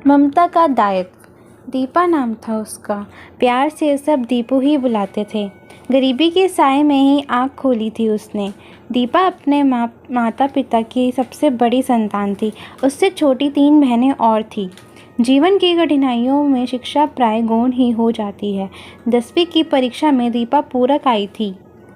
ममता का दायित्व। दीपा नाम था उसका। प्यार से सब दीपू ही बुलाते थे। गरीबी के साए में ही आँख खोली थी उसने। दीपा अपने माता पिता की सबसे बड़ी संतान थी। उससे छोटी 3 बहनें और थीं। जीवन की कठिनाइयों में शिक्षा प्राय गौण ही हो जाती है। 10वीं की परीक्षा में दीपा पूरक आई थी।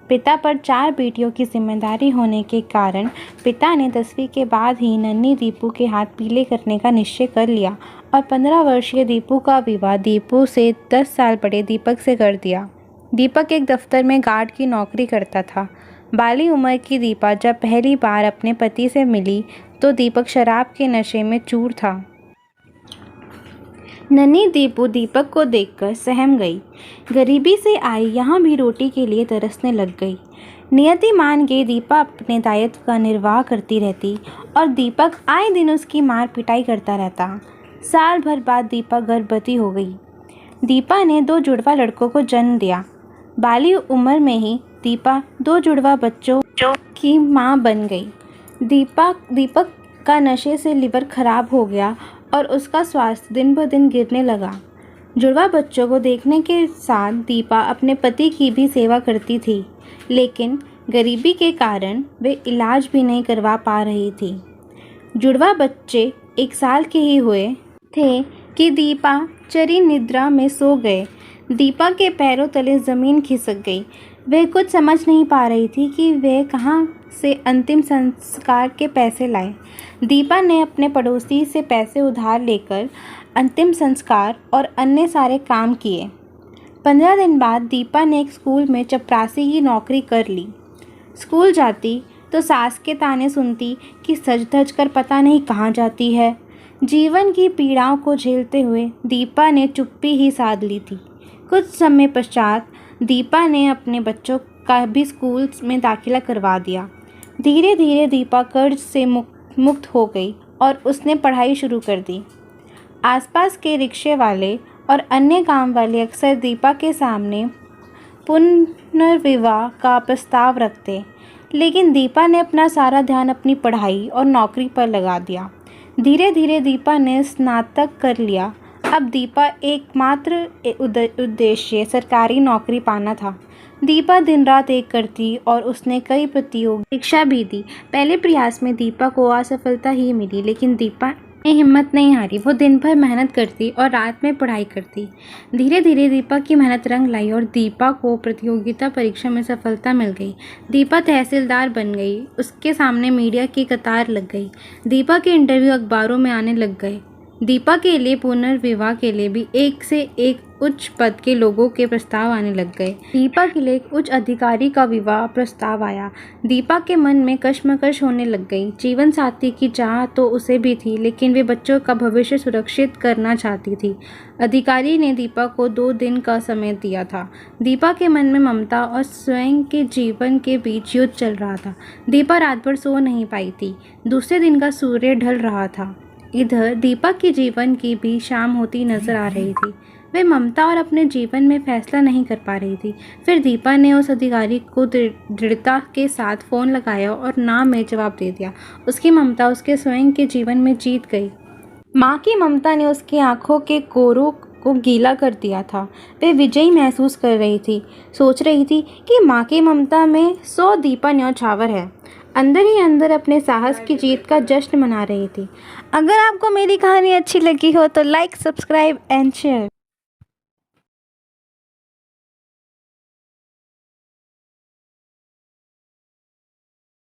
पिता पर 4 बेटियों की जिम्मेदारी होने के कारण पिता ने 10वीं के बाद ही नन्ही दीपू के हाथ पीले करने का निश्चय कर लिया और 15 वर्षीय दीपू का विवाह दीपू से 10 साल बड़े दीपक से कर दिया। दीपक एक दफ्तर में गार्ड की नौकरी करता था। बाली उम्र की दीपा जब पहली बार अपने पति से मिली तो दीपक शराब के नशे में चूर था। नन्ही दीपू दीपक को देखकर सहम गई। गरीबी से आई यहाँ भी रोटी के लिए तरसने लग गई। नियति मान के दीपा अपने दायित्व का निर्वाह करती रहती और दीपक आए दिन उसकी मार पिटाई करता रहता। साल भर बाद दीपा गर्भवती हो गई। दीपा ने 2 जुड़वा लड़कों को जन्म दिया। बाली उम्र में ही दीपा 2 जुड़वा बच्चों की माँ बन गई। दीपक का नशे से लिवर खराब हो गया और उसका स्वास्थ्य दिन ब दिन गिरने लगा। जुड़वा बच्चों को देखने के साथ दीपा अपने पति की भी सेवा करती थी, लेकिन गरीबी के कारण वे इलाज भी नहीं करवा पा रही थी। जुड़वा बच्चे 1 साल के ही हुए थे कि दीपा चरी निद्रा में सो गए। दीपा के पैरों तले ज़मीन खिसक गई। वह कुछ समझ नहीं पा रही थी कि वह कहाँ से अंतिम संस्कार के पैसे लाए। दीपा ने अपने पड़ोसी से पैसे उधार लेकर अंतिम संस्कार और अन्य सारे काम किए। 15 दिन बाद दीपा ने एक स्कूल में चपरासी की नौकरी कर ली। स्कूल जाती तो सास के ताने सुनती कि सज धज कर पता नहीं कहाँ जाती है। जीवन की पीड़ाओं को झेलते हुए दीपा ने चुप्पी ही साध ली थी। कुछ समय पश्चात दीपा ने अपने बच्चों का भी स्कूल में दाखिला करवा दिया। धीरे धीरे दीपा कर्ज से मुक्त हो गई और उसने पढ़ाई शुरू कर दी। आसपास के रिक्शे वाले और अन्य काम वाले अक्सर दीपा के सामने पुनर्विवाह का प्रस्ताव रखते, लेकिन दीपा ने अपना सारा ध्यान अपनी पढ़ाई और नौकरी पर लगा दिया। धीरे धीरे दीपा ने स्नातक कर लिया। अब दीपा एकमात्र उद्देश्य सरकारी नौकरी पाना था। दीपा दिन रात एक करती और उसने कई प्रतियोगी परीक्षा भी दी। पहले प्रयास में दीपा को असफलता ही मिली, लेकिन दीपा ने हिम्मत नहीं हारी। वो दिन भर मेहनत करती और रात में पढ़ाई करती। धीरे धीरे दीपा की मेहनत रंग लाई और दीपा को प्रतियोगिता परीक्षा में सफलता मिल गई। दीपा तहसीलदार बन गई। उसके सामने मीडिया की कतार लग गई। दीपा के इंटरव्यू अखबारों में आने लग गए। दीपा के लिए पुनर्विवाह के लिए भी एक से एक उच्च पद के लोगों के प्रस्ताव आने लग गए। दीपा के लिए एक उच्च अधिकारी का विवाह प्रस्ताव आया। दीपा के मन में कश्मकश होने लग गई। जीवन साथी की चाह तो उसे भी थी, लेकिन वे बच्चों का भविष्य सुरक्षित करना चाहती थी। अधिकारी ने दीपा को 2 दिन का समय दिया था। दीपा के मन में ममता और स्वयं के जीवन के बीच युद्ध चल रहा था। दीपा रात भर सो नहीं पाई थी। दूसरे दिन का सूर्य ढल रहा था। इधर दीपा के जीवन की भी शाम होती नजर आ रही थी। वे ममता और अपने जीवन में फैसला नहीं कर पा रही थी। फिर दीपा ने उस अधिकारी को दृढ़ता के साथ फ़ोन लगाया और ना में जवाब दे दिया। उसकी ममता उसके स्वयं के जीवन में जीत गई। माँ की ममता ने उसकी आंखों के कोरों को गीला कर दिया था। वे विजयी महसूस कर रही थी। सोच रही थी कि माँ की ममता में 100 दीपा न्यौछावर है। अंदर ही अंदर अपने साहस की जीत का जश्न मना रही थी। अगर आपको मेरी कहानी अच्छी लगी हो तो लाइक, सब्सक्राइब एंड शेयर।